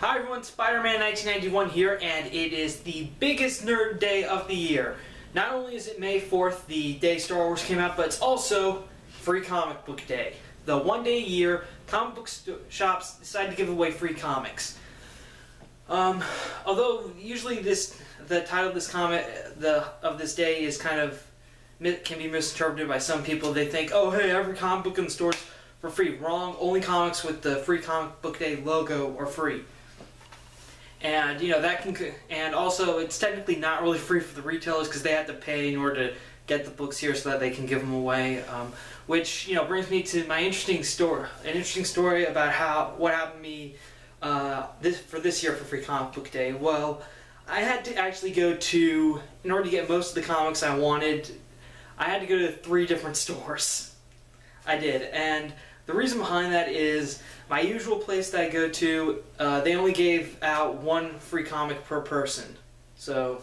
Hi everyone, Spider-Man 1991 here, and it is the biggest nerd day of the year. Not only is it May 4th, the day Star Wars came out, but it's also Free Comic Book Day. The one day a year, comic book shops decide to give away free comics. Although usually the title of this this day is can be misinterpreted by some people. They think, oh hey, every comic book in the stores for free. Wrong. Only comics with the Free Comic Book Day logo are free. And and also it's technically not really free for the retailers because they have to pay in order to get the books here so that they can give them away. Which brings me to my interesting story about what happened to me this year for Free Comic Book Day. Well, I had to actually in order to get most of the comics I wanted, I had to go to 3 different stores. I did, and the reason behind that is my usual place that I go to, they only gave out 1 free comic per person. So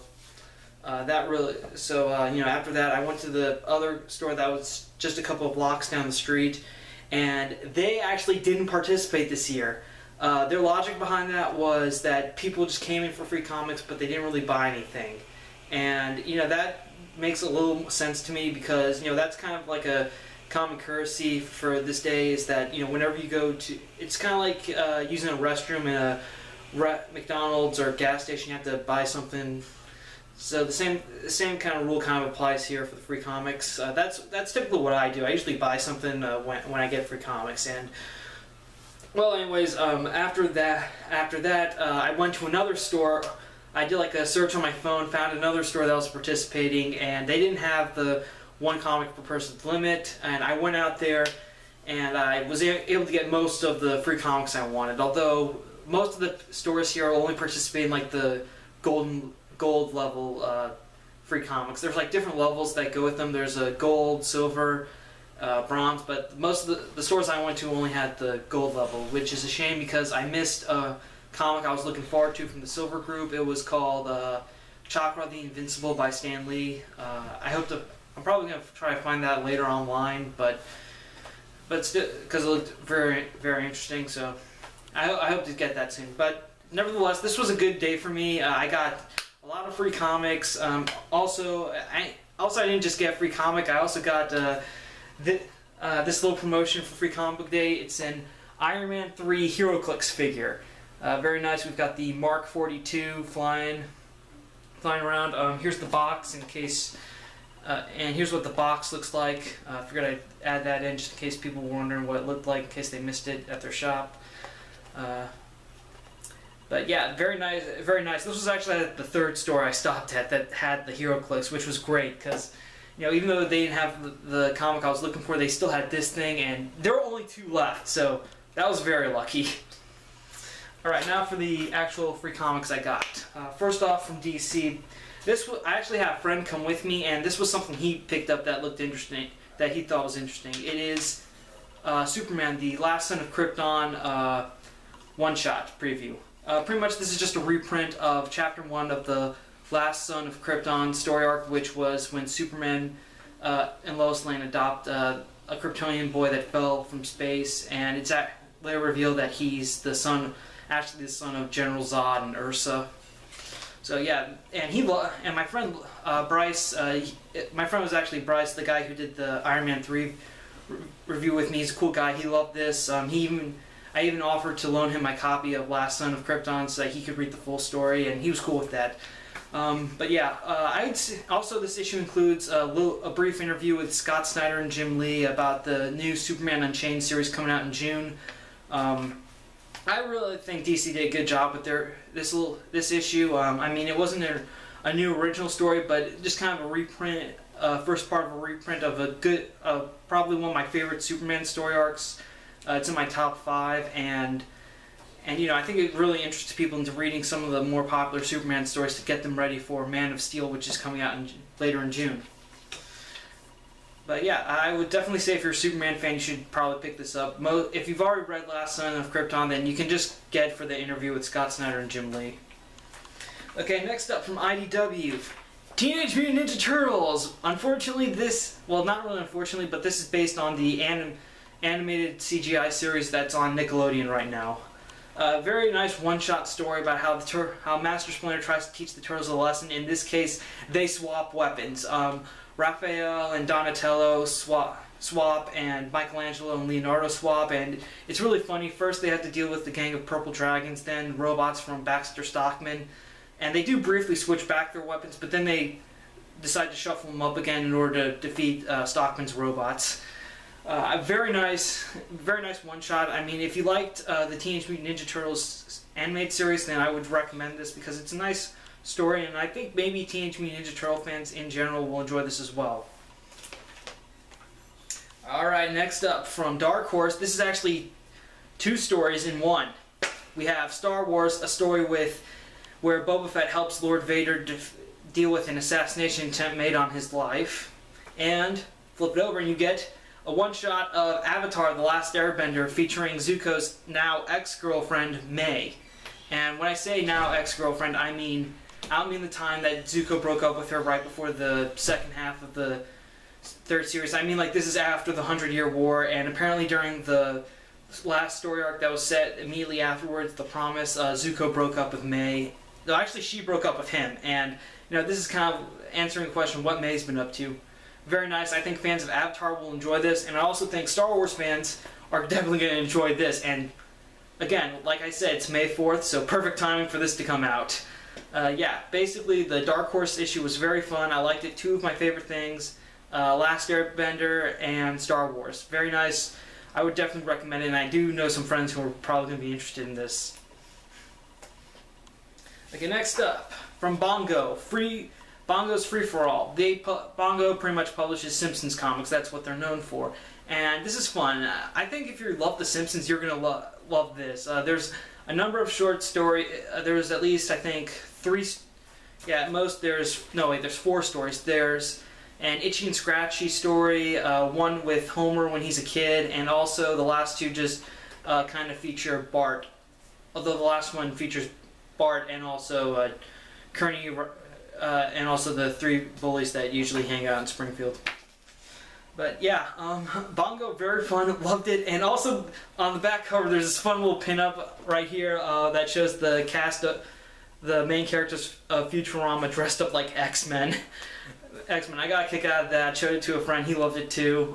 after that I went to the other store that was just a couple of blocks down the street, and they actually didn't participate this year. Their logic behind that was that people just came in for free comics, but they didn't really buy anything. And that makes a little sense to me because that's kind of like a common courtesy for this day, is that whenever you go to, it's kind of like using a restroom in a McDonald's or gas station, you have to buy something. So the same kind of rule kind of applies here for the free comics. That's typically what I do. I usually buy something when I get free comics. And well, anyways, after that I went to another store. I did like a search on my phone, found another store that was participating, and they didn't have the 1 comic per person limit, and I went out there and I was able to get most of the free comics I wanted, although most of the stores here only participate in like the gold level free comics. There's like different levels that go with them. There's a gold, silver, bronze, but most of the stores I went to only had the gold level, which is a shame because I missed a comic I was looking forward to from the silver group. It was called Chakra the Invincible by Stan Lee. I'm probably going to try to find that later online, but still, because it looked very, very interesting, so I hope to get that soon. But nevertheless, this was a good day for me. I got a lot of free comics. Also, I didn't just get a free comic, I also got this little promotion for Free Comic Book Day. It's an Iron Man 3 HeroClix figure. Very nice. We've got the Mark 42 flying around. Here's the box in case... and here's what the box looks like. I figured I'd add that in just in case people were wondering what it looked like, in case they missed it at their shop. But yeah, very nice, very nice. This was actually at the 3rd store I stopped at that had the HeroClix, which was great because even though they didn't have the comic I was looking for, they still had this thing, and there were only 2 left, so that was very lucky. Alright, now for the actual free comics I got. First off, from DC. I actually had a friend come with me, and this was something he picked up that looked interesting, that he thought was interesting. It is Superman, the Last Son of Krypton one-shot preview. Pretty much this is just a reprint of Chapter 1 of the Last Son of Krypton story arc, which was when Superman and Lois Lane adopt a Kryptonian boy that fell from space, and it's later revealed that he's actually the son of General Zod and Ursa. So yeah, and my friend Bryce, my friend was actually Bryce, the guy who did the Iron Man 3 review with me. He's a cool guy. He loved this. I even offered to loan him my copy of Last Son of Krypton so that he could read the full story, and he was cool with that. But yeah, also this issue includes a brief interview with Scott Snyder and Jim Lee about the new Superman Unchained series coming out in June. I really think DC did a good job with this issue. I mean, it wasn't a new original story, but just kind of a reprint, first part of a reprint of probably one of my favorite Superman story arcs. It's in my top 5, and I think it really interests people into reading some of the more popular Superman stories to get them ready for Man of Steel, which is coming out later in June. But yeah, I would definitely say if you're a Superman fan, you should probably pick this up. If you've already read Last Son of Krypton, then you can just get for the interview with Scott Snyder and Jim Lee. Okay, next up from IDW, Teenage Mutant Ninja Turtles. Unfortunately, well, not really unfortunately, but this is based on the animated CGI series that's on Nickelodeon right now. Very nice one-shot story about how Master Splinter tries to teach the Turtles a lesson. In this case, they swap weapons. Raphael and Donatello swap, and Michelangelo and Leonardo swap, and it's really funny. First they have to deal with the gang of purple dragons, then robots from Baxter Stockman, and they do briefly switch back their weapons, but then they decide to shuffle them up again in order to defeat Stockman's robots. A very nice one-shot. I mean, if you liked the Teenage Mutant Ninja Turtles animated series, then I would recommend this because it's a nice story, and I think maybe Teenage Mutant Ninja Turtle fans in general will enjoy this as well. Alright, next up from Dark Horse, this is actually 2 stories in one. We have Star Wars, a story where Boba Fett helps Lord Vader deal with an assassination attempt made on his life, and flip it over and you get a one-shot of Avatar: The Last Airbender featuring Zuko's now ex-girlfriend, Mai. And when I say now ex-girlfriend, I don't mean the time that Zuko broke up with her right before the second half of the 3rd series. I mean, like, this is after the 100-Year War, and apparently during the last story arc that was set immediately afterwards, The Promise, Zuko broke up with Mai. No, actually, she broke up with him, and, you know, this is kind of answering the question what Mai's been up to. Very nice. I think fans of Avatar will enjoy this, and I also think Star Wars fans are definitely going to enjoy this. And again, like I said, it's May 4th, so perfect timing for this to come out. Yeah, basically the Dark Horse issue was very fun. I liked it. 2 of my favorite things, Last Airbender and Star Wars. Very nice. I would definitely recommend it, and I do know some friends who are probably going to be interested in this. Okay, next up, from Bongo, Bongo's Free For All. Bongo pretty much publishes Simpsons comics. That's what they're known for. And this is fun. I think if you love The Simpsons, you're going to love this. There's a number of short stories. There's at least, I think, 3... Yeah, at most there's 4 stories. There's an Itchy and Scratchy story, one with Homer when he's a kid, and also the last 2 just kind of feature Bart. Although the last one features Bart and also Kearney... and also the 3 bullies that usually hang out in Springfield. But yeah, Bongo, very fun, loved it. And also on the back cover there's this fun little pin-up right here that shows the cast of the main characters of Futurama dressed up like X-Men. I got a kick out of that, showed it to a friend, he loved it too.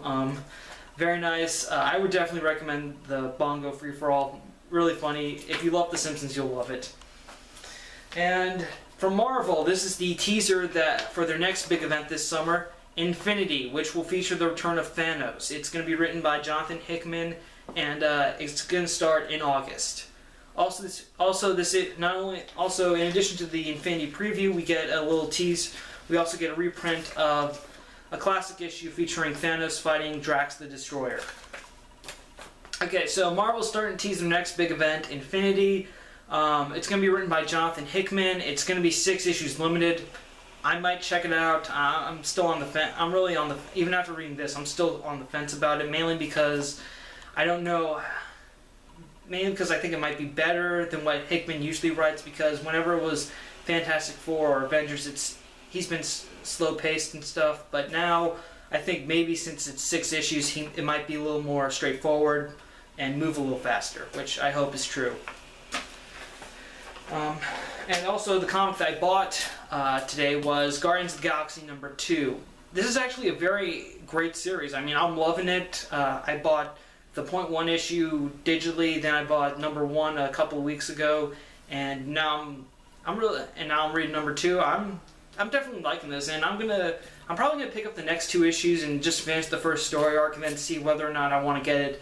Very nice. I would definitely recommend the Bongo Free For All. Really funny. If you love The Simpsons, you'll love it. And from Marvel, this is the teaser for their next big event this summer, Infinity, which will feature the return of Thanos. It's going to be written by Jonathan Hickman, and it's going to start in August. Also, in addition to the Infinity preview, we get a little tease. We also get a reprint of a classic issue featuring Thanos fighting Drax the Destroyer. Okay, so Marvel's starting to tease their next big event, Infinity. It's going to be written by Jonathan Hickman. It's going to be 6 issues limited. I might check it out. I'm still on the fence. I'm really on the... Even after reading this, I'm still on the fence about it, mainly because I don't know... Mainly because I think it might be better than what Hickman usually writes, because whenever it was Fantastic Four or Avengers, he's been slow-paced and stuff, but now I think maybe since it's 6 issues, it might be a little more straightforward and move a little faster, which I hope is true. And also the comic that I bought today was Guardians of the Galaxy #2. This is actually a very great series. I mean, I'm loving it. I bought the .1 issue digitally, then I bought #1 a couple of weeks ago, and now I'm reading #2. I'm definitely liking this, and I'm probably gonna pick up the next 2 issues and just finish the first story arc, and then see whether or not I want to get it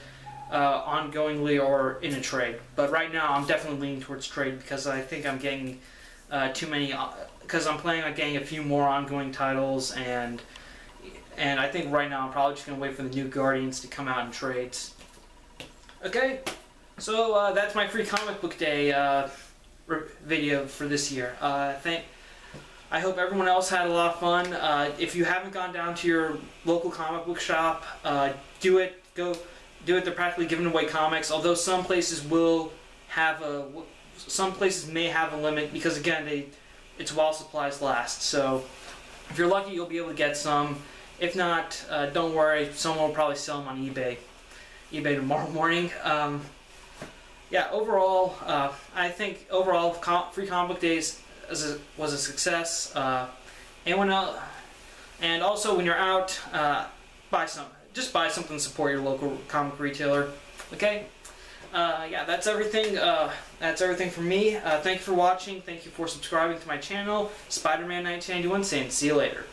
ongoingly or in a trade. But right now I'm definitely leaning towards trade, because I think I'm getting too many, because I'm planning on getting a few more ongoing titles, and I think right now I'm probably just going to wait for the new Guardians to come out in trades. Okay, so that's my free comic book day video for this year. I hope everyone else had a lot of fun. If you haven't gone down to your local comic book shop, do it. Go do it. They're practically giving away comics, although some places will have some places may have a limit, because again, it's while supplies last. So if you're lucky, you'll be able to get some. If not, don't worry, someone will probably sell them on eBay tomorrow morning. yeah, overall, I think overall Free Comic Book Days was a success. Anyone else? And also, when you're out, just buy something to support your local comic retailer. Okay. Yeah, that's everything. That's everything from me. Thank you for watching. Thank you for subscribing to my channel, Spider-Man 1991. Saying see you later.